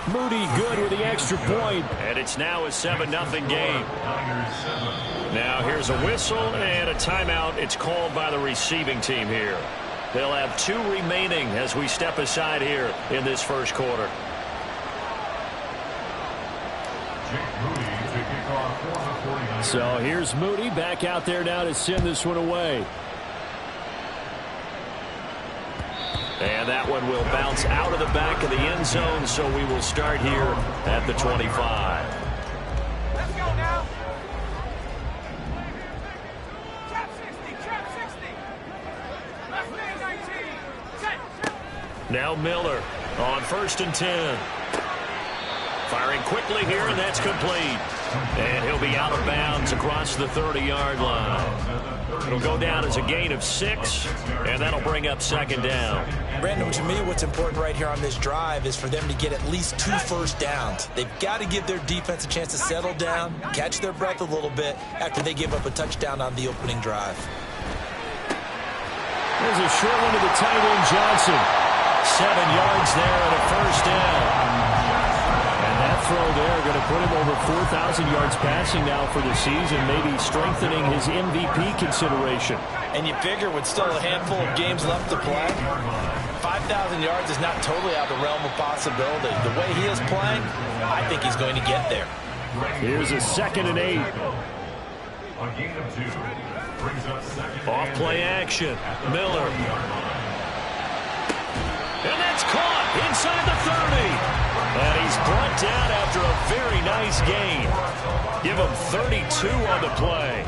Moody good with the extra point. And it's now a 7-0 game. Now here's a whistle and a timeout. It's called by the receiving team here. They'll have 2 remaining as we step aside here in this first quarter. So here's Moody back out there now to send this one away. And that one will bounce out of the back of the end zone, so we will start here at the 25. Let's go now. Trap 60, trap 60. Left man 19. Set. Now Miller on 1st and 10. Firing quickly here, and that's complete. And he'll be out of bounds across the 30-yard line. It'll go down as a gain of 6, and that'll bring up 2nd down. Brandon, to me, what's important right here on this drive is for them to get at least 2 first downs. They've got to give their defense a chance to settle down, catch their breath a little bit after they give up a touchdown on the opening drive. There's a short one to the tight end, Johnson. 7 yards there and a 1st down. That throw there going to put him over 4,000 yards passing now for the season, maybe strengthening his MVP consideration. And you figure with still a handful of games left to play, 5,000 yards is not totally out of the realm of possibility. The way he is playing, I think he's going to get there. Here's a 2nd and 8. Off play action. Miller. And that's caught inside the 30. And he's brought down after a very nice gain. Give him 32 on the play.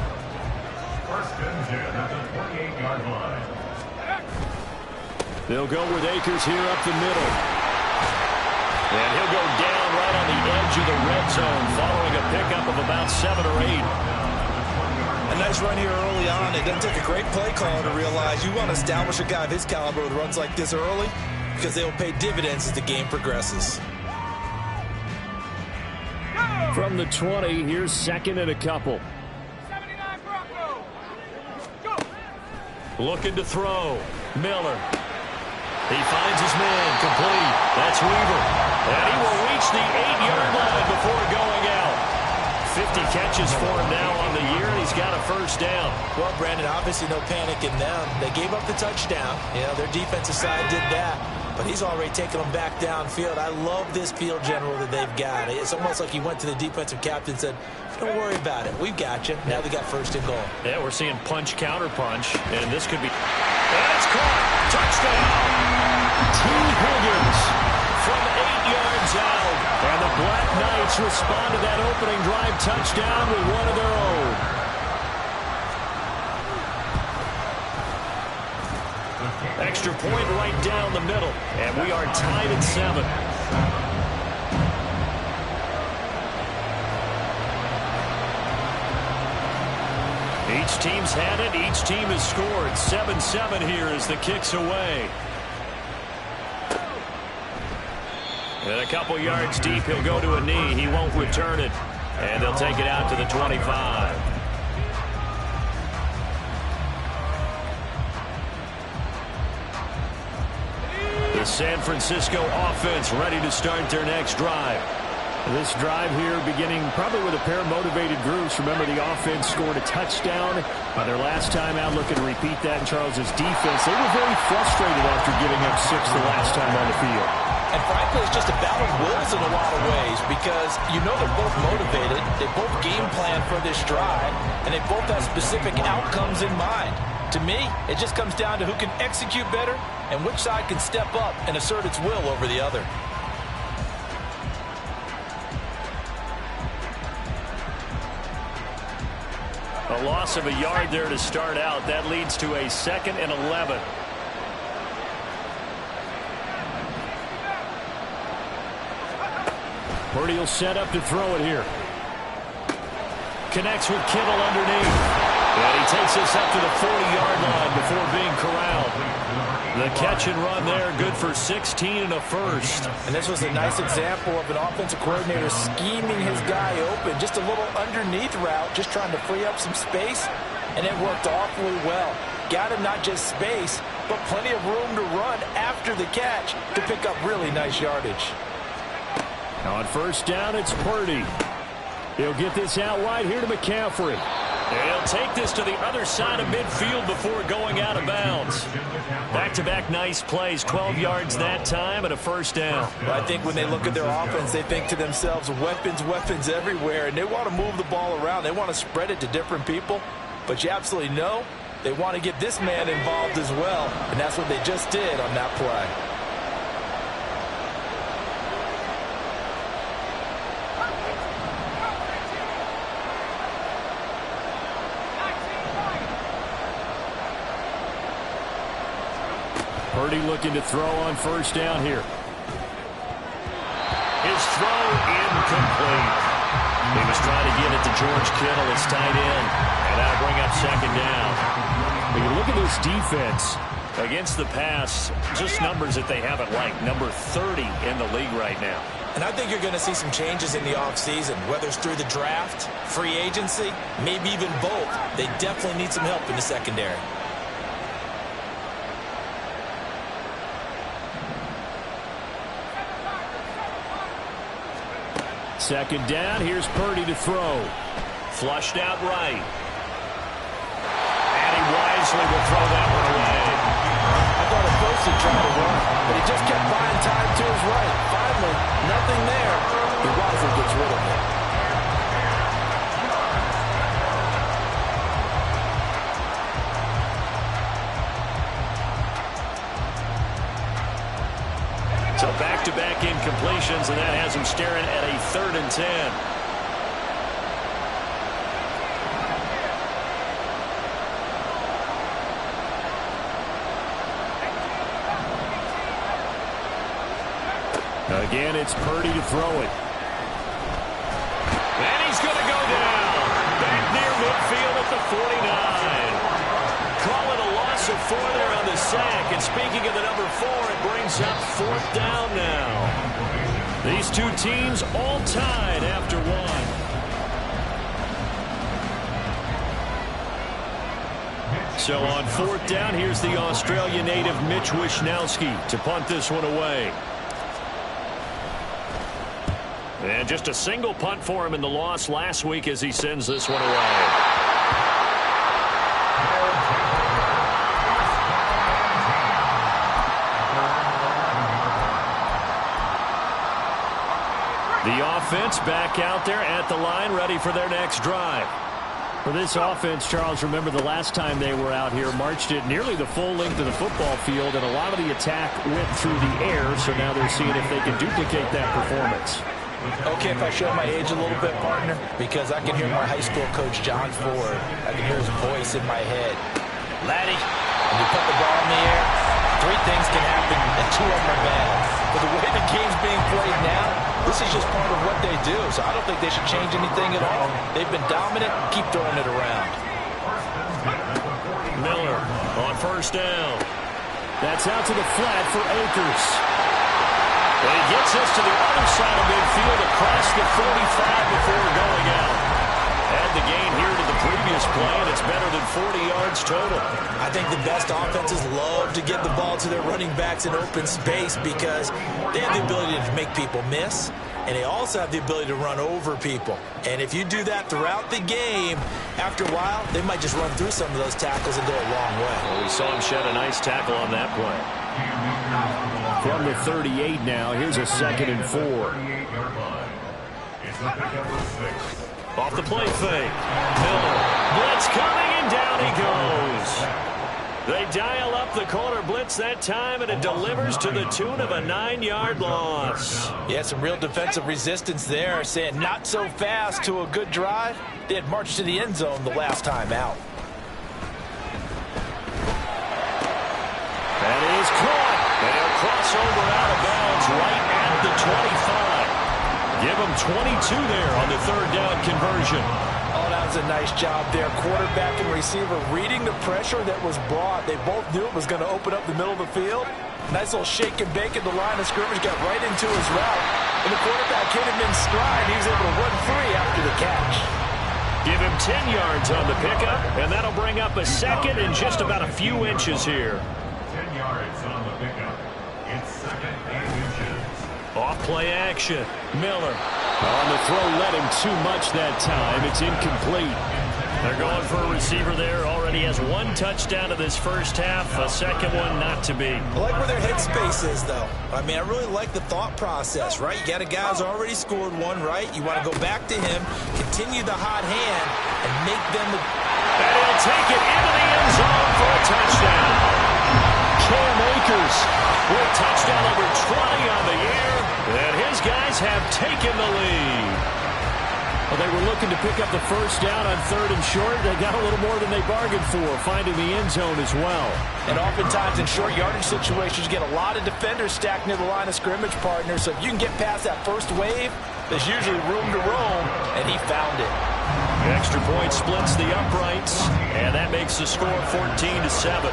They'll go with Akers here up the middle. And he'll go down right on the edge of the red zone following a pickup of about 7 or 8. A nice run here early on. It doesn't take a great play caller to realize you want to establish a guy of his caliber with runs like this early because they will pay dividends as the game progresses. From the 20, here's 2nd and a couple. 79 Bronco. Go. Looking to throw. Miller. He finds his man complete. That's Weaver. And he will reach the 8-yard line before going out. 50 catches for him now on the year, and he's got a 1st down. Well, Brandon, obviously no panic in them. They gave up the touchdown. Their defensive side did that. But he's already taken them back downfield. I love this field general that they've got. It's almost like he went to the defensive captain and said, don't worry about it. We've got you. Now they got 1st and goal. Yeah, we're seeing punch, counter punch, and this could be... That's caught. Touchdown. T. Higgins from 8 yards out. And the Black Knights respond to that opening drive touchdown with one of their own. Extra point right down the middle. And we are tied at 7. Each team's had it. Each team has scored. 7-7 here as the kick's away. And a couple yards deep, he'll go to a knee. He won't return it. And they'll take it out to the 25. The San Francisco offense ready to start their next drive. This drive here beginning probably with a pair of motivated groups. Remember, the offense scored a touchdown by their last time out. Looking to repeat that in Charles's defense. They were very frustrated after giving up 6 the last time on the field. And frankly, it's just a battle of wills in a lot of ways because they're both motivated. They both game plan for this drive, and they both have specific outcomes in mind. To me, it just comes down to who can execute better and which side can step up and assert its will over the other. A loss of a yard there to start out. That leads to a 2nd and 11. Purdy will set up to throw it here. Connects with Kittle underneath. And he takes this up to the 40-yard line before being corralled. The catch and run there, good for 16 and a 1st. And this was a nice example of an offensive coordinator scheming his guy open. Just a little underneath route, just trying to free up some space. And it worked awfully well. Got him not just space, but plenty of room to run after the catch to pick up really nice yardage. On first down, it's Purdy. He'll get this out wide here to McCaffrey. He'll take this to the other side of midfield before going out of bounds. Back-to-back nice plays, 12 yards that time and a first down. Well, I think when they look at their offense, they think to themselves, weapons, weapons everywhere, and they want to move the ball around. They want to spread it to different people, but you absolutely know they want to get this man involved as well, and that's what they just did on that play. Purdy looking to throw on first down here. His throw incomplete. He was trying to get it to George Kittle, his tight end, and that'll bring up second down. When you look at this defense against the pass, just numbers that they haven't liked. Number 30 in the league right now. And I think you're going to see some changes in the offseason, whether it's through the draft, free agency, maybe even both. They definitely need some help in the secondary. second down. Here's Purdy to throw. Flushed out right. And he wisely will throw that one away. I thought at first he tried to run, but he just kept buying time to his right. Finally, nothing there. He wisely gets rid of it. So back-to-back incompletions, and that has him staring at a 3rd and 10. Again, it's Purdy to throw it. And he's going to go down. Back near midfield at the 49. Call it a loss of 4 there on the sack. And speaking of the number 4, it brings up 4th down now. These two teams all tied after 1. So on 4th down, here's the Australia native Mitch Wishnowsky to punt this one away. And just a single punt for him in the loss last week as he sends this one away. The offense back out there at the line, ready for their next drive. For this offense, Charles, remember the last time they were out here, marched it nearly the full length of the football field, and a lot of the attack went through the air, so now they're seeing if they can duplicate that performance. Okay, if I show my age a little bit, partner, because I can hear my high school coach, John Ford. I can hear his voice in my head. Laddie, when you put the ball in the air, 3 things can happen, and 2 of them are bad. But the way the game's being played now, this is just part of what they do, so I don't think they should change anything at all. They've been dominant. Keep throwing it around. Miller on 1st down. That's out to the flat for Akers. But he gets us to the other side of midfield across the 45 before going out. Add the gain here to the previous play, and it's better than 40 yards total. I think the best offenses love to get the ball to their running backs in open space because they have the ability to make people miss, and they also have the ability to run over people. And if you do that throughout the game, after a while, they might just run through some of those tackles and go a long way. Well, we saw him shed a nice tackle on that play. From the 38 now, here's a 2nd and 4. Off the play fake. Miller. Blitz coming, and down he goes. They dial up the corner blitz that time, and it delivers to the tune of a 9-yard loss. Yeah, some real defensive resistance there, saying not so fast to a good drive. They had marched to the end zone the last time out. That is caught. They'll cross over out of bounds right at the 25. Give them 22 there on the 3rd down conversion. Oh, that was a nice job there. Quarterback and receiver reading the pressure that was brought. They both knew it was going to open up the middle of the field. Nice little shake and bake at the line of scrimmage. Got right into his route. And the quarterback hit him in stride. He was able to run free after the catch. Give him 10 yards on the pickup, and that'll bring up a 2nd and just about a few inches here. 10 yards on the pickup. It's 2nd and inches. Off play action. Miller. On the throw, led him too much that time. It's incomplete. They're going for a receiver there. Already has one touchdown in this first half. A second one not to be. I like where their headspace is, though. I mean, I really like the thought process, right? You got a guy who's already scored one, right? You want to go back to him, continue the hot hand, and make them... And he'll take it into the end zone for a touchdown. Cam Akers with touchdown number 20 on the year. And his guys have taken the lead. Well, they were looking to pick up the first down on 3rd and short. They got a little more than they bargained for, finding the end zone as well. And oftentimes in short yardage situations, you get a lot of defenders stacked near the line of scrimmage, partner. So if you can get past that first wave, there's usually room to roam, and he found it. The extra point splits the uprights, and that makes the score 14-7.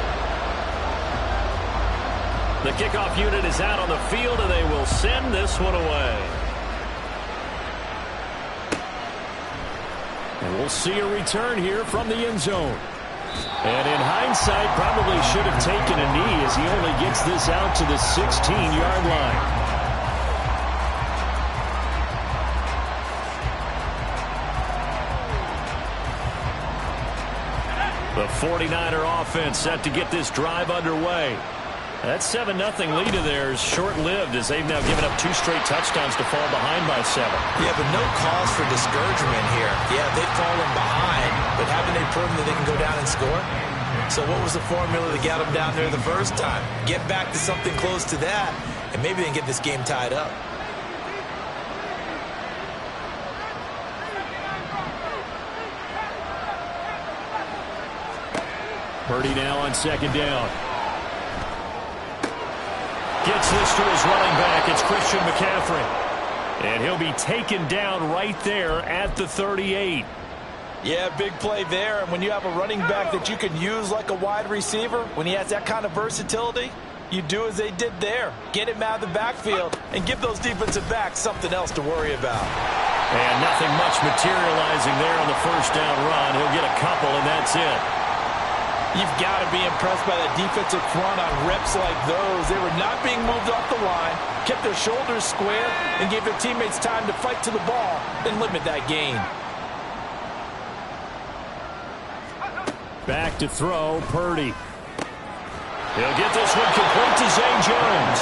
The kickoff unit is out on the field, and they will send this one away. And we'll see a return here from the end zone. And in hindsight, probably should have taken a knee as he only gets this out to the 16-yard line. The 49er offense set to get this drive underway. That 7-0 lead of theirs short-lived as they've now given up 2 straight touchdowns to fall behind by 7. Yeah, but no cause for discouragement here. Yeah, they've fallen behind, but haven't they proven that they can go down and score? So what was the formula that got them down there the first time? Get back to something close to that, and maybe they can get this game tied up. Purdy now on 2nd down. Gets this to his running back. It's Christian McCaffrey. And he'll be taken down right there at the 38. Yeah, big play there. And when you have a running back that you can use like a wide receiver, when he has that kind of versatility, you do as they did there. Get him out of the backfield and give those defensive backs something else to worry about. And nothing much materializing there on the first down run. He'll get a couple, and that's it. You've got to be impressed by that defensive front on reps like those. They were not being moved off the line, kept their shoulders square, and gave their teammates time to fight to the ball and limit that gain. Back to throw, Purdy. He'll get this one complete to Zay Jones.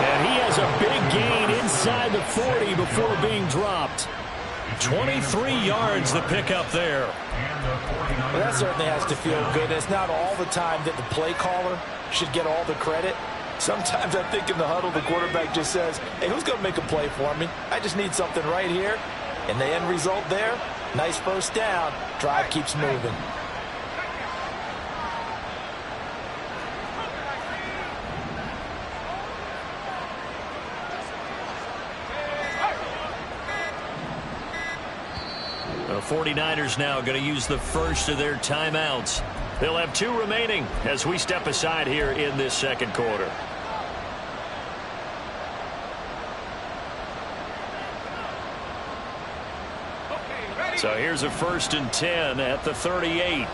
And he has a big gain inside the 40 before being dropped. 23 yards the pickup there. Well, that certainly has to feel good. It's not all the time that the play caller should get all the credit. Sometimes I think in the huddle, the quarterback just says, hey, who's going to make a play for me? I just need something right here. And the end result there, nice first down. Drive keeps moving. The 49ers now going to use the first of their timeouts. They'll have 2 remaining as we step aside here in this second quarter. So here's a 1st and 10 at the 38.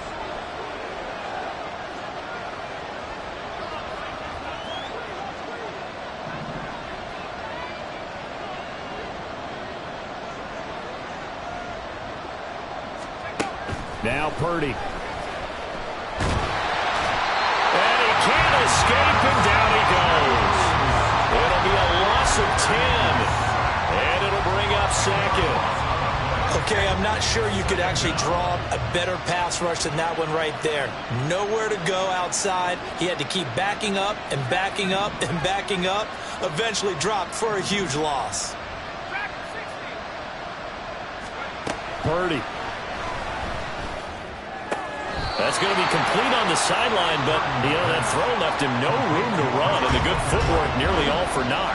Now Purdy. And he can't escape, and down he goes. It'll be a loss of 10, and it'll bring up 2nd. Okay, I'm not sure you could actually draw a better pass rush than that one right there. Nowhere to go outside. He had to keep backing up and backing up and backing up. Eventually dropped for a huge loss. Purdy. That's going to be complete on the sideline, but, that throw left him no room to run, and the good footwork nearly all for naught.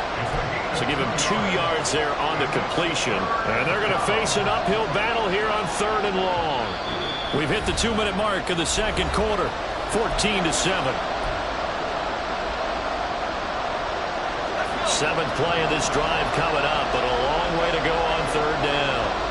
So give him 2 yards there on the completion. And they're going to face an uphill battle here on 3rd and long. We've hit the 2-minute mark of the second quarter, 14-7. 7th play of this drive coming up, but a long way to go on 3rd down.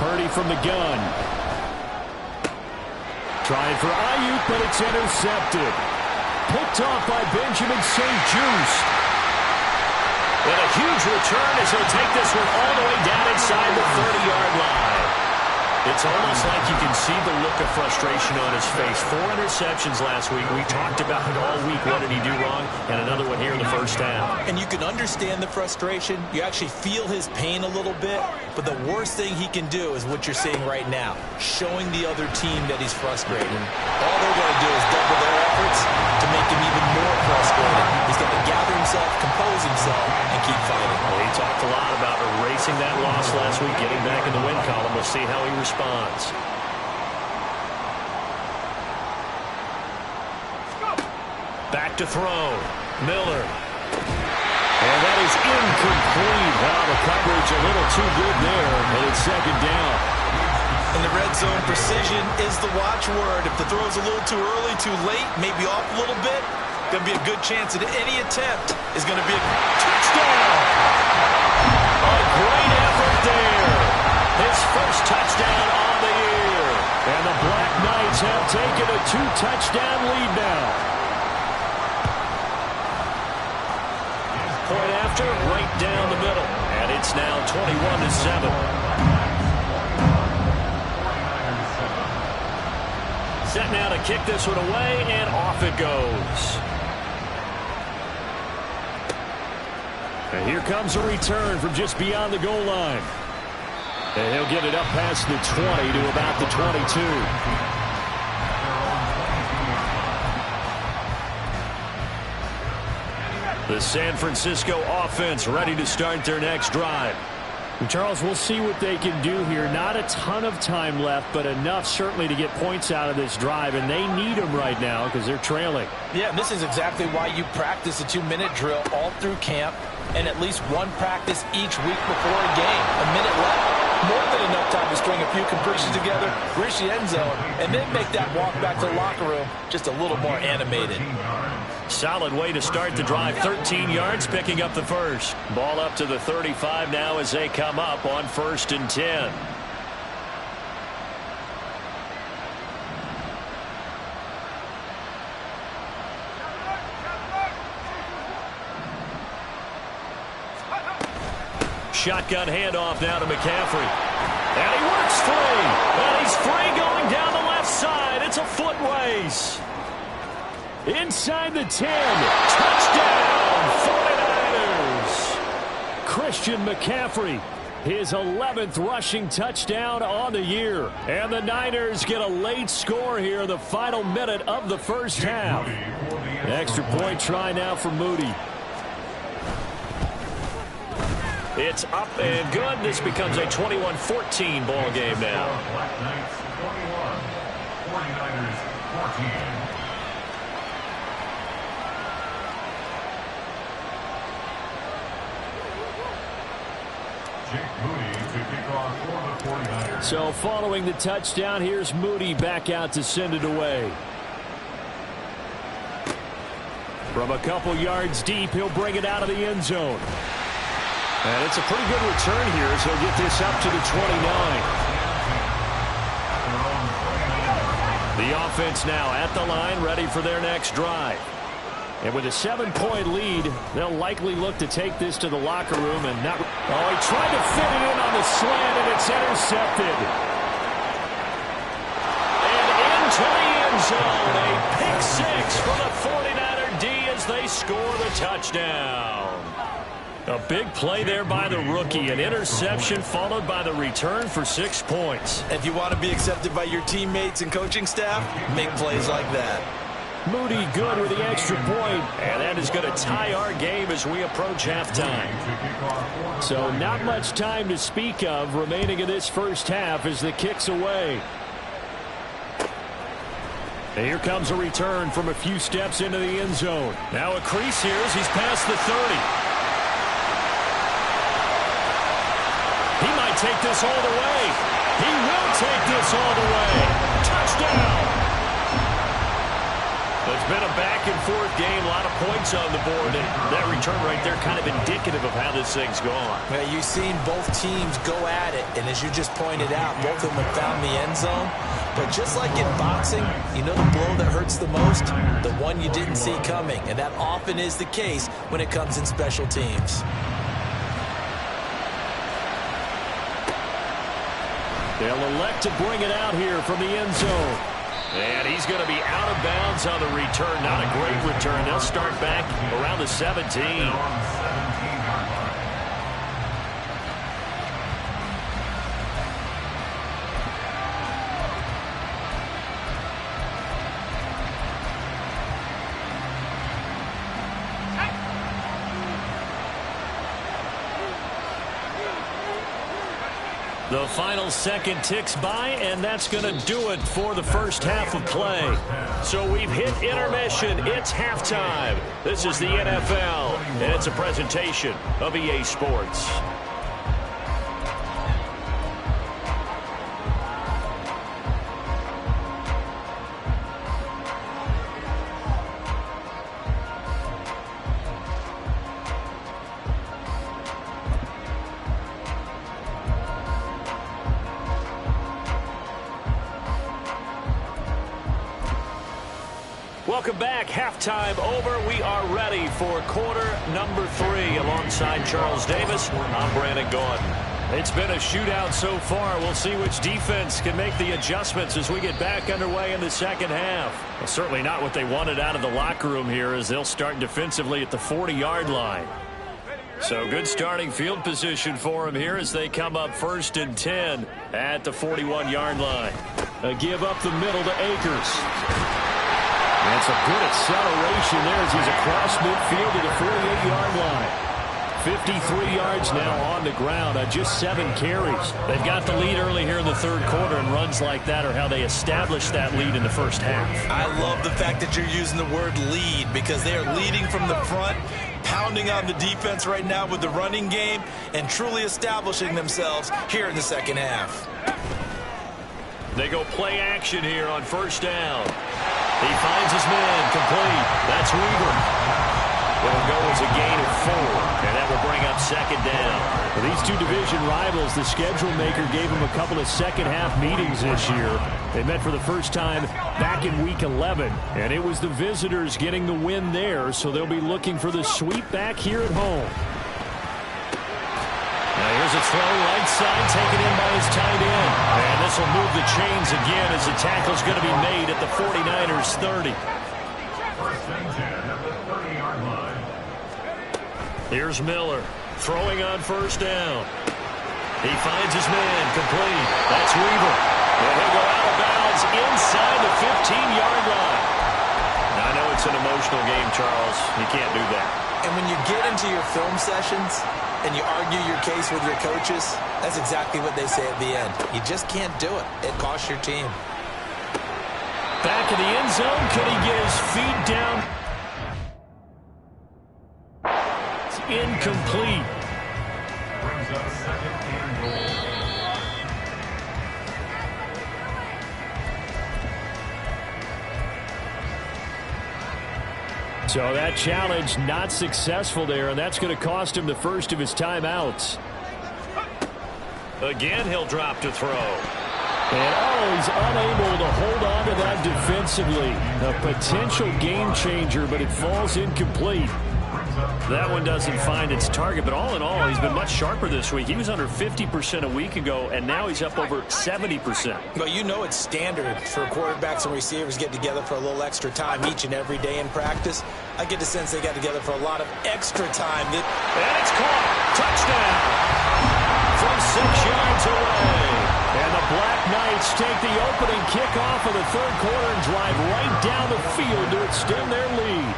Purdy from the gun. Trying for Ayuk, but it's intercepted. Picked off by Benjamin St-Juste. And a huge return as he'll take this one all the way down inside the 30-yard line. It's almost like you can see the look of frustration on his face. 4 interceptions last week. We talked about it all week. What did he do wrong? And another one here in the first half. And you can understand the frustration. You actually feel his pain a little bit. But the worst thing he can do is what you're seeing right now, showing the other team that he's frustrated. All they're going to do is double their efforts to make him even more frustrated. He's got to gather himself, compose himself, and keep fighting. Well, he talked a lot about erasing that loss last week, getting back in the win column. We'll see how he responds. Back to throw. Miller. And that is incomplete. Wow, the coverage a little too good there, and it's second down. In the red zone, precision is the watchword. If the throw's a little too early, too late, maybe off a little bit, going to be a good chance that any attempt is going to be a touchdown. A great effort there. His first touchdown on the year. And the Black Knights have taken a 2-touchdown lead now. Point after, right down the middle. And it's now 21-7. Set now to kick this one away, and off it goes. And here comes a return from just beyond the goal line. And he'll get it up past the 20 to about the 22. The San Francisco offense ready to start their next drive. And Charles, we'll see what they can do here. Not a ton of time left, but enough certainly to get points out of this drive, and they need them right now because they're trailing. Yeah, and this is exactly why you practice a 2-minute drill all through camp and at least one practice each week before a game. A minute left, more than enough time to string a few completions together, reach the end zone, and then make that walk back to the locker room just a little more animated. Solid way to start the drive. 13 yards, picking up the first. Ball up to the 35 now as they come up on 1st and 10. Shotgun handoff now to McCaffrey. And he works free. And he's free going down the left side. It's a foot race. Inside the 10. Touchdown, 49ers. Christian McCaffrey, his 11th rushing touchdown on the year. And the Niners get a late score here in the final minute of the first half. Extra point try now for Moody. It's up and good. This becomes a 21-14 ball game now. Black Knights 21, 49ers 14. So following the touchdown, here's Moody back out to send it away. From a couple yards deep, he'll bring it out of the end zone. And it's a pretty good return here as he'll get this up to the 29. The offense now at the line, ready for their next drive. And with a 7-point lead, they'll likely look to take this to the locker room and not... Oh, he tried to fit it in on the slant, and it's intercepted. And into the end zone, a pick six for the 49er D as they score the touchdown. A big play there by the rookie, an interception followed by the return for 6 points. If you want to be accepted by your teammates and coaching staff, make plays like that. Moody good with the extra point. And that is going to tie our game as we approach halftime. So not much time to speak of remaining in this first half as the kick's away. And here comes a return from a few steps into the end zone. Now a crease here as he's past the 30. He might take this all the way. He will take this all the way. Touchdown. It's been a back-and-forth game, a lot of points on the board, and that return right there kind of indicative of how this thing's gone. Well, you've seen both teams go at it, and as you just pointed out, both of them have found the end zone. But just like in boxing, you know the blow that hurts the most? The one you didn't see coming, and that often is the case when it comes in special teams. They'll elect to bring it out here from the end zone. And he's going to be out of bounds on the return. Not a great return. They'll start back around the 17. The final second ticks by, and that's going to do it for the first half of play. So we've hit intermission. It's halftime. This is the NFL, and it's a presentation of EA Sports. Welcome back. Halftime over. We are ready for quarter number 3. Alongside Charles Davis, I'm Brandon Gordon. It's been a shootout so far. We'll see which defense can make the adjustments as we get back underway in the second half. Well, certainly not what they wanted out of the locker room here, as they'll start defensively at the 40-yard line. So good starting field position for them here as they come up 1st and 10 at the 41-yard line. A give up the middle to Akers. That's a good acceleration there as he's across midfield to the 48-yard line. 53 yards now on the ground on just 7 carries. They've got the lead early here in the third quarter, and runs like that are how they establish that lead in the first half. I love the fact that you're using the word lead, because they are leading from the front, pounding on the defense right now with the running game, and truly establishing themselves here in the second half. They go play action here on first down. He finds his man, complete. That's Weaver. It'll go as a gain of 4, and that will bring up second down. For these two division rivals, the schedule maker gave them a couple of second-half meetings this year. They met for the first time back in Week 11, and it was the visitors getting the win there, so they'll be looking for the sweep back here at home. Now here's a throw right side, taken in by his tight end. And this will move the chains again as the tackle's going to be made at the 49ers 30. First and 10 at the 30-yard line. Here's Miller throwing on first down. He finds his man, complete. That's Weaver. And he'll go out of bounds inside the 15-yard line. Now, I know it's an emotional game, Charles. You can't do that. And when you get into your film sessions and you argue your case with your coaches, that's exactly what they say at the end. You just can't do it. It costs your team. Back in the end zone, could he get his feet down? It's incomplete. Brings up second and goal. So that challenge not successful there, and that's going to cost him the first of his timeouts. Again, he'll drop to throw. And, he's unable to hold on to that defensively. A potential game changer, but it falls incomplete. That one doesn't find its target, but all in all, he's been much sharper this week. He was under 50% a week ago, and now he's up over 70%. Well, you know it's standard for quarterbacks and receivers get together for a little extra time each and every day in practice. I get the sense they got together for a lot of extra time. And it's caught. Touchdown. From 6 yards away. And the Black Knights take the opening kickoff of the third quarter and drive right down the field to extend their lead.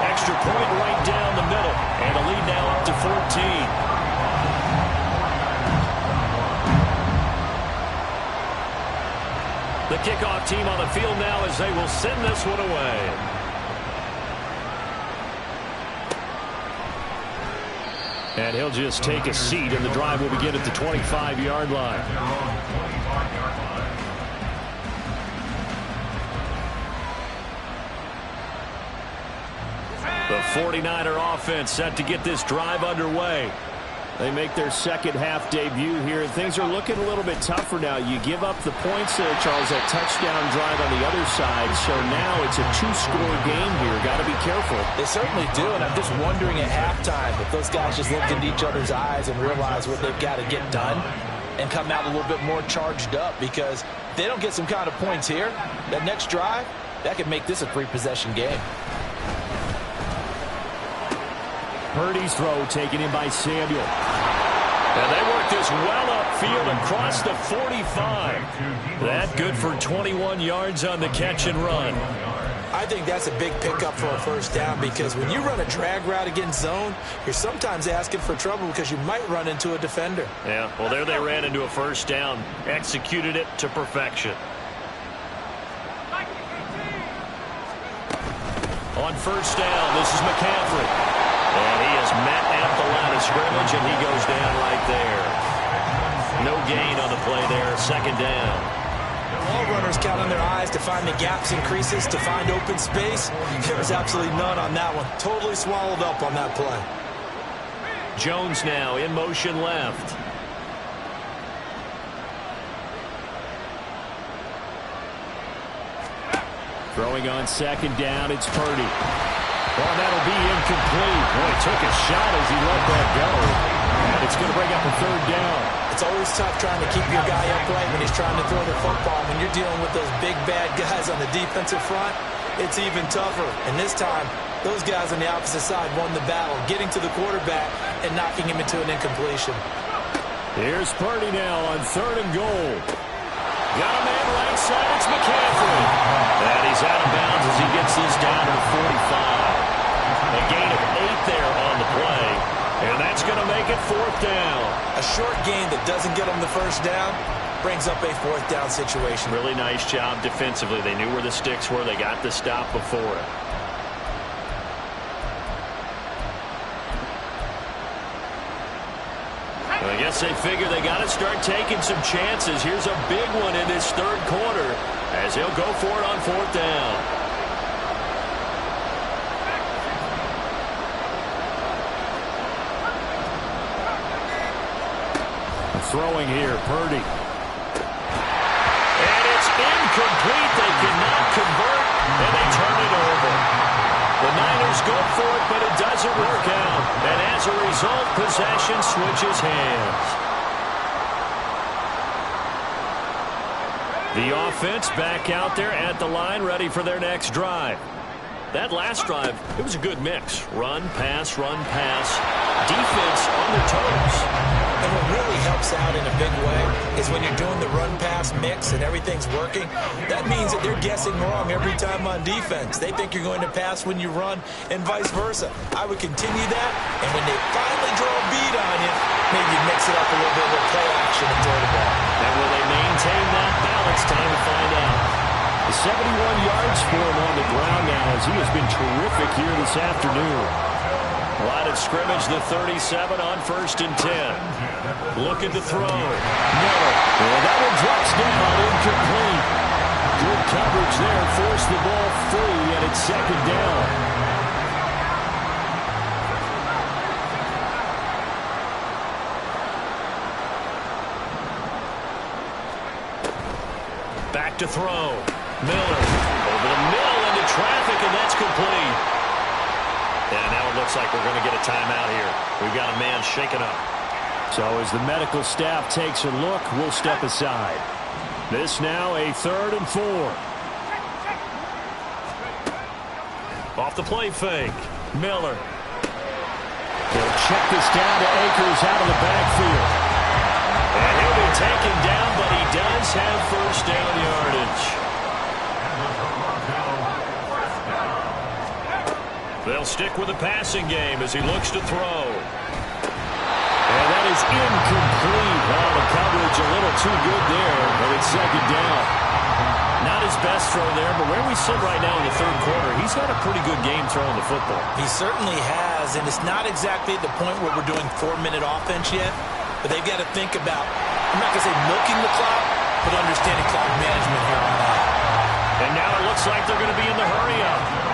Extra point right down the middle. And the lead now up to 14. The kickoff team on the field now as they will send this one away. And he'll just take a seat, and the drive will begin at the 25-yard line. 49er offense set to get this drive underway. They make their second half debut here, and things are looking a little bit tougher now. You give up the points there, Charles, that touchdown drive on the other side. So now it's a two-score game here. Got to be careful. They certainly do, and I'm just wondering at halftime if those guys just looked into each other's eyes and realized what they've got to get done and come out a little bit more charged up, because if they don't get some kind of points here, that next drive, that could make this a three-possession game. Purdy's throw taken in by Samuel. And they work this well upfield across the 45. That good for 21 yards on the catch and run. I think that's a big pickup for a first down, because when you run a drag route against zone, you're sometimes asking for trouble because you might run into a defender. Yeah, well, there they ran into a first down. Executed it to perfection. On first down, this is McCaffrey. And he is met at the line of scrimmage, and he goes down right there. No gain on the play there, second down. All runners count on their eyes to find the gaps and creases, to find open space. There was absolutely none on that one. Totally swallowed up on that play. Jones now in motion left. Throwing on second down, it's Purdy. Well, that'll be incomplete. Boy, took a shot as he let that go. And it's going to bring up a third down. It's always tough trying to keep your guy upright when he's trying to throw the football. When you're dealing with those big, bad guys on the defensive front, it's even tougher. And this time, those guys on the opposite side won the battle, getting to the quarterback and knocking him into an incompletion. Here's Purdy now on third and goal. Got a man right side. It's McCaffrey. And he's out of bounds as he gets this down to the 45. A gain of 8 there on the play. And that's going to make it fourth down. A short gain that doesn't get them the first down brings up a fourth down situation. Really nice job defensively. They knew where the sticks were. They got the stop before it. I guess they figure they got to start taking some chances. Here's a big one in this third quarter as he'll go for it on fourth down. Throwing here, Purdy. And it's incomplete. They cannot convert, and they turn it over. The Niners go for it, but it doesn't work out. And as a result, possession switches hands. The offense back out there at the line, ready for their next drive. That last drive, it was a good mix. Run, pass, defense on their toes. And what really helps out in a big way is when you're doing the run-pass mix and everything's working, that means that they're guessing wrong every time on defense. They think you're going to pass when you run and vice versa. I would continue that, and when they finally draw a beat on you, maybe mix it up a little bit with play action and throw the ball. And will they maintain that balance? Time to find out. 71 yards for him on the ground now as he has been terrific here this afternoon. Line of scrimmage, the 37 on 1st and 10. Looking to throw. Miller. Well, that one drops down, incomplete. Good coverage there, forced the ball free, and it's second down. Back to throw. Miller over the middle into traffic, and that's complete. And now it looks like we're going to get a timeout here. We've got a man shaken up. So as the medical staff takes a look, we'll step aside. This now a 3rd and 4. Off the play fake. Miller. They'll check this down to Akers out of the backfield. And he'll be taken down, but he does have first down yardage. They'll stick with the passing game as he looks to throw. And that is incomplete. Well, the coverage a little too good there, but it's second down. Not his best throw there, but where we sit right now in the third quarter, he's had a pretty good game throwing the football. He certainly has, and it's not exactly at the point where we're doing 4-minute offense yet, but they've got to think about, I'm not going to say milking the clock, but understanding clock management here on that. And now it looks like they're going to be in the hurry-up.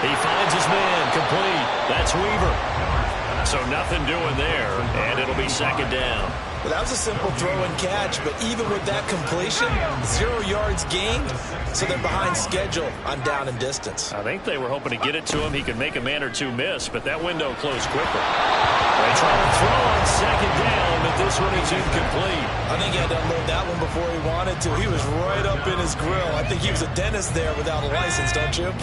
He finds his man, complete. That's Weaver. So nothing doing there, and it'll be second down. Well, that was a simple throw and catch, but even with that completion, 0 yards gained, so they're behind schedule on down and distance. I think they were hoping to get it to him. He could make a man or two miss, but that window closed quickly. They try to throw on second down, but this one is incomplete. I think he had to unload that one before he wanted to. He was right up in his grill. I think he was a dentist there without a license, don't you?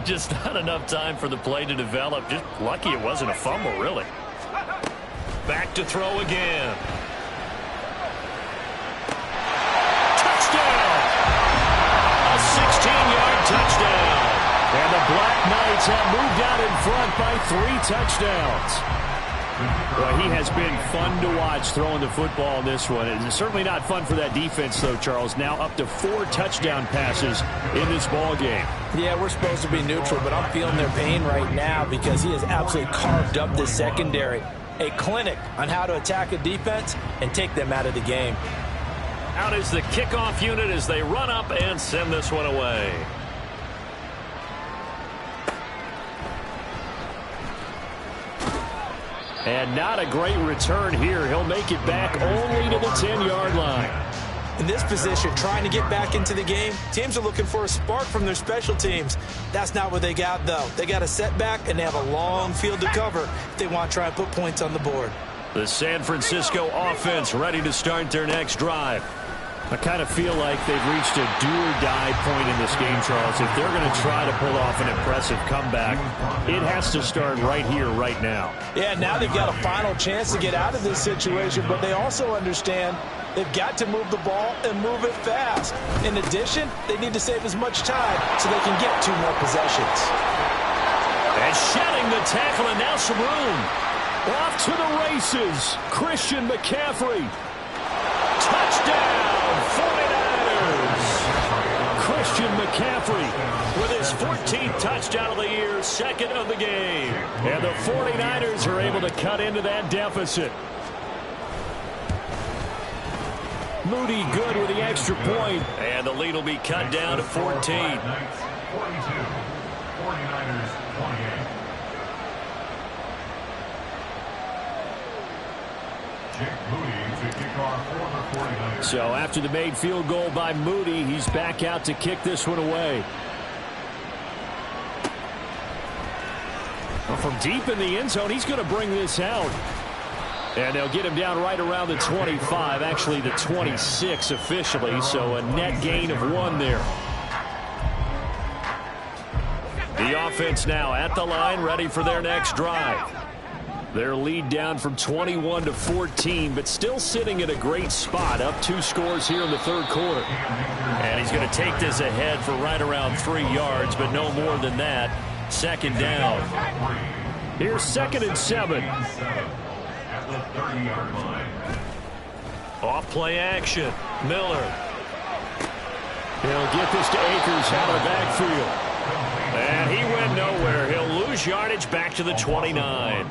Just not enough time for the play to develop. Just lucky it wasn't a fumble, really. Back to throw again. Touchdown! A 16-yard touchdown. And the Black Knights have moved out in front by 3 touchdowns. Well, he has been fun to watch throwing the football in this one. It's certainly not fun for that defense, though, Charles. Now up to 4 touchdown passes in this ball game. Yeah, we're supposed to be neutral, but I'm feeling their pain right now because he has absolutely carved up this secondary. A clinic on how to attack a defense and take them out of the game. Out is the kickoff unit as they run up and send this one away. And not a great return here. He'll make it back only to the 10-yard line. In this position, trying to get back into the game, teams are looking for a spark from their special teams. That's not what they got, though. They got a setback, and they have a long field to cover if they want to try and put points on the board. The San Francisco offense ready to start their next drive. I kind of feel like they've reached a do-or-die point in this game, Charles. If they're going to try to pull off an impressive comeback, it has to start right here, right now. Yeah, now they've got a final chance to get out of this situation, but they also understand they've got to move the ball and move it fast. In addition, they need to save as much time so they can get 2 more possessions. And shedding the tackle, and now some room. Off to the races, Christian McCaffrey. Touchdown, 49ers. Christian McCaffrey With his 14th touchdown of the year, 2nd of the game. And the 49ers are able to cut into that deficit. Moody good with the extra point. And the lead will be cut down to 14. 42, 49ers 28. Moody to kick off for the 49ers. So after the made field goal by Moody, he's back out to kick this one away. Well, from deep in the end zone, he's going to bring this out. And they'll get him down right around the 25, actually the 26 officially, so a net gain of 1 there. The offense now at the line, ready for their next drive. Their lead down from 21 to 14, but still sitting at a great spot, up 2 scores here in the 3rd quarter. And he's going to take this ahead for right around 3 yards, but no more than that. 2nd down. Here's 2nd and 7. At the 30-yard line. Off play action. Miller. He'll get this to Akers out of the backfield. And he went nowhere. He'll lose yardage back to the 29.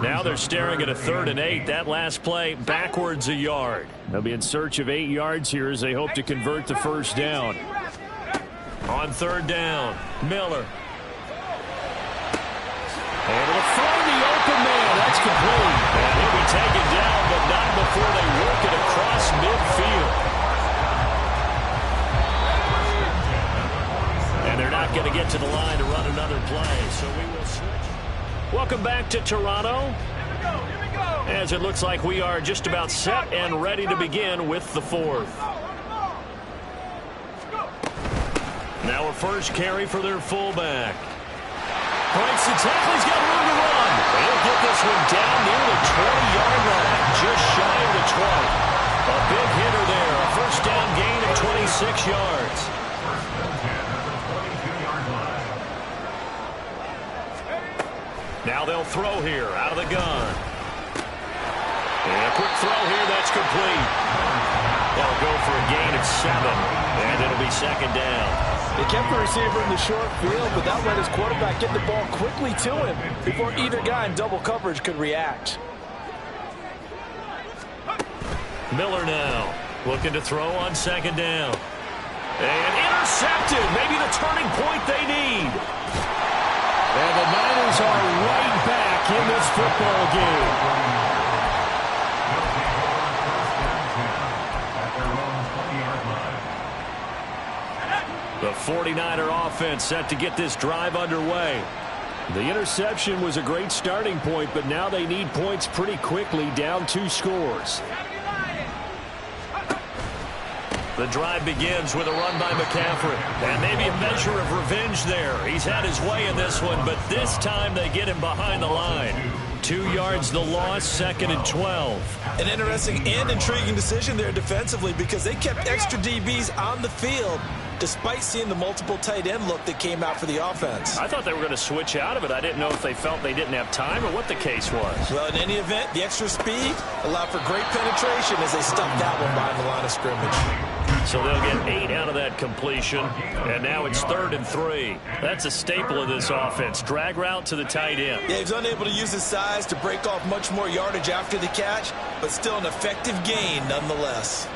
Now they're staring at a 3rd and 8. That last play backwards a yard. They'll be in search of 8 yards here as they hope to convert the 1st down. On 3rd down, Miller. Able to find the open man. That's complete. And he'll be taken down, but not before they work it across midfield. And they're not going to get to the line to run another play, so we will switch. Welcome back to Toronto. As it looks like we are just about set and ready to begin with the 4th. Now a first carry for their fullback. Breaks the tackle. He's got room to run. He'll get this one down near the 20-yard line, just shy of the 20. A big hitter there. A first down gain of 26 yards. Now they'll throw here out of the gun. And a quick throw here. That's complete. They'll go for a gain of 7. And it'll be 2nd down. They kept the receiver in the short field, but that let his quarterback get the ball quickly to him before either guy in double coverage could react. Miller now looking to throw on 2nd down. And intercepted. Maybe the turning point they need. football game. The 49er offense set to get this drive underway. The interception was a great starting point, but now they need points pretty quickly, down 2 scores. The drive begins with a run by McCaffrey. And maybe a measure of revenge there. He's had his way in this one, but this time they get him behind the line. 2 yards the loss, 2nd and 12. An interesting and intriguing decision there defensively because they kept extra DBs on the field despite seeing the multiple tight end look that came out for the offense. I thought they were going to switch out of it. I didn't know if they felt they didn't have time or what the case was. Well, in any event, the extra speed allowed for great penetration as they stuffed that one behind the line of scrimmage. So they'll get 8 out of that completion, and now it's 3rd and 3. That's a staple of this offense. Drag route to the tight end. Yeah, he's unable to use his size to break off much more yardage after the catch, but still an effective gain nonetheless.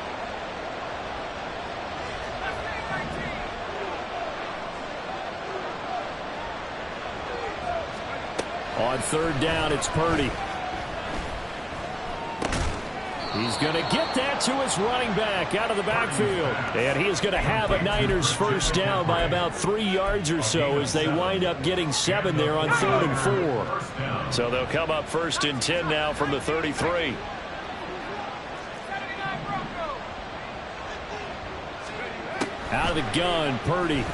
On 3rd down, it's Purdy. He's going to get that to his running back out of the backfield. And he is going to have a Niners first down by about 3 yards or so as they wind up getting 7 there on 3rd and 4. So they'll come up 1st and 10 now from the 33. Out of the gun, Purdy.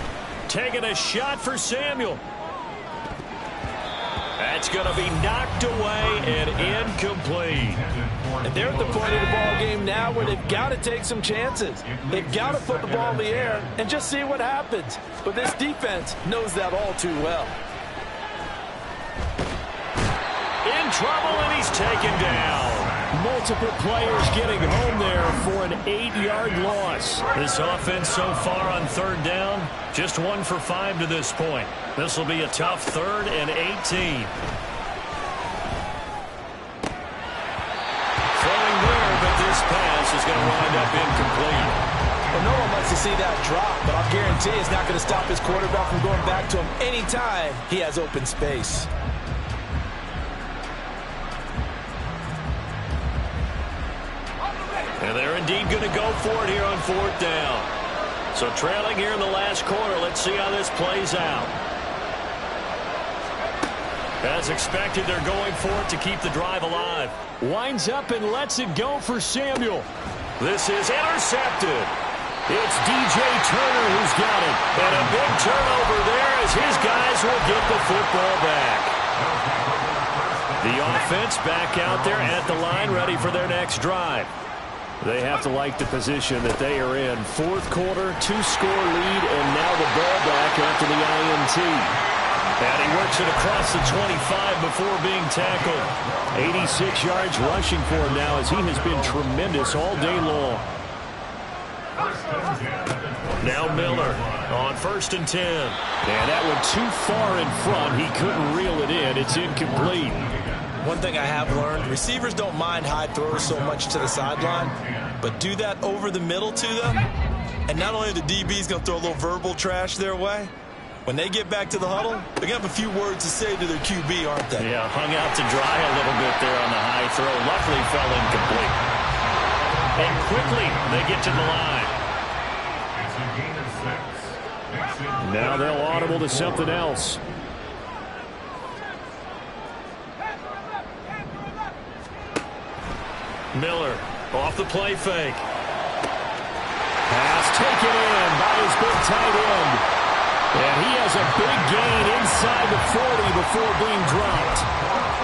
Taking a shot for Samuel. That's going to be knocked away and incomplete. And they're at the point of the ball game now where they've got to take some chances. They've got to put the ball in the air and just see what happens. But this defense knows that all too well. In trouble, and he's taken down. Multiple players getting home there for an 8-yard loss. This offense so far on 3rd down, just 1 for 5 to this point. This will be a tough 3rd and 18. Throwing there, but this pass is going to wind up incomplete. Well, no one wants to see that drop, but I'll guarantee it's not going to stop his quarterback from going back to him anytime he has open space. And they're indeed going to go for it here on 4th down. So trailing here in the last quarter, let's see how this plays out. As expected, they're going for it to keep the drive alive. Winds up and lets it go for Samuel. This is intercepted. It's DJ Turner who's got it. And a big turnover there as his guys will get the football back. The offense back out there at the line, ready for their next drive. They have to like the position that they are in. 4th quarter, 2-score lead, and now the ball back after the INT. And he works it across the 25 before being tackled. 86 yards rushing for him now as he has been tremendous all day long. Now Miller on 1st and 10. And that one too far in front. He couldn't reel it in. It's incomplete. One thing I have learned, receivers don't mind high throws so much to the sideline, but do that over the middle to them, and not only are the DBs going to throw a little verbal trash their way, when they get back to the huddle, they're going to have a few words to say to their QB, aren't they? Yeah, hung out to dry a little bit there on the high throw. Luckily fell incomplete. And quickly they get to the line. Now they'll audible to something else. Miller off the play fake. Pass taken in by his big tight end. And he has a big gain inside the 40 before being dropped.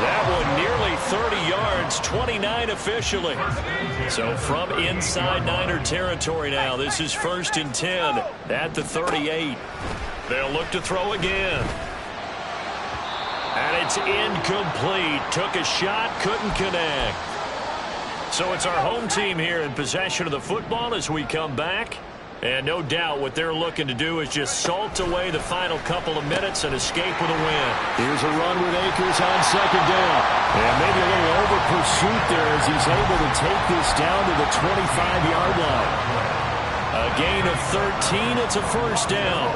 That one nearly 30 yards, 29 officially. So from inside Niner territory now, this is 1st and 10 at the 38. They'll look to throw again. And it's incomplete. Took a shot, couldn't connect. So it's our home team here in possession of the football as we come back. And no doubt what they're looking to do is just salt away the final couple of minutes and escape with a win. Here's a run with Akers on 2nd down. And maybe a little over pursuit there as he's able to take this down to the 25-yard line. A gain of 13. It's a first down.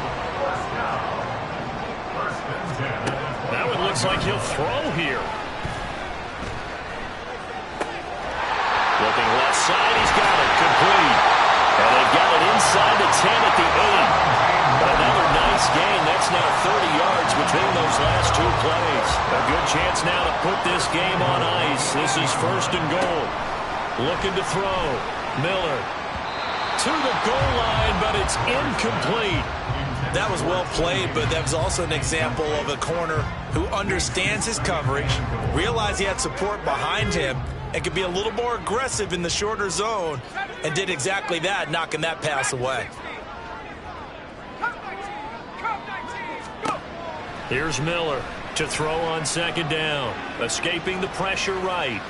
That one looks like he'll throw here. 10 at the 8. Another nice gain. That's now 30 yards between those last two plays. A good chance now to put this game on ice. This is 1st and goal. Looking to throw. Miller to the goal line, but it's incomplete. That was well played, but that was also an example of a corner who understands his coverage, realized he had support behind him, and could be a little more aggressive in the shorter zone, and did exactly that, knocking that pass away. Here's Miller to throw on 2nd down, escaping the pressure right.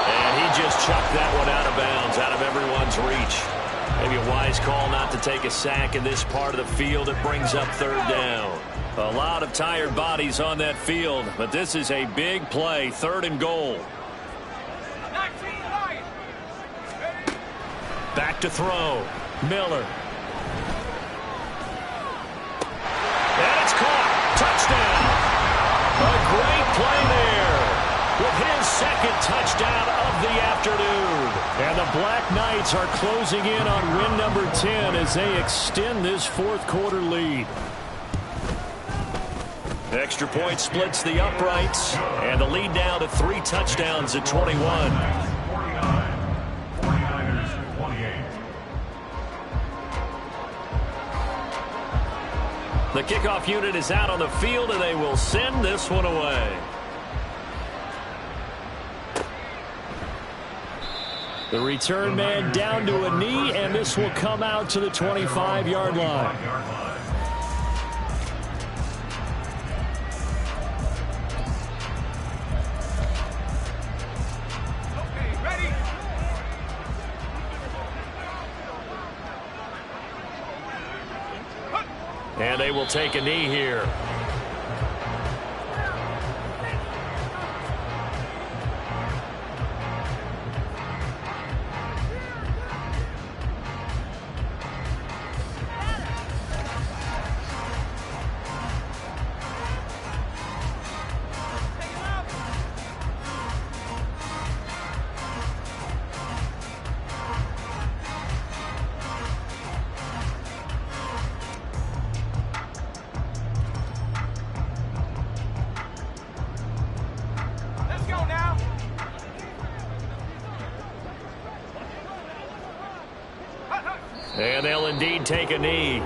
And he just chucked that one out of bounds, out of everyone's reach. Maybe a wise call not to take a sack in this part of the field. It brings up 3rd down. A lot of tired bodies on that field, but this is a big play, 3rd and goal. Back to throw. Miller. And it's caught. Touchdown. A great play there with his 2nd touchdown of the afternoon. And the Black Knights are closing in on win number 10 as they extend this 4th quarter lead. Extra point splits the uprights, and the lead now to 3 touchdowns at 21. 49ers 28. The kickoff unit is out on the field, and they will send this one away. The return man down to a knee, and this will come out to the 25-yard line. Okay, ready? And they will take a knee here. Let's go now. And they'll indeed take a knee.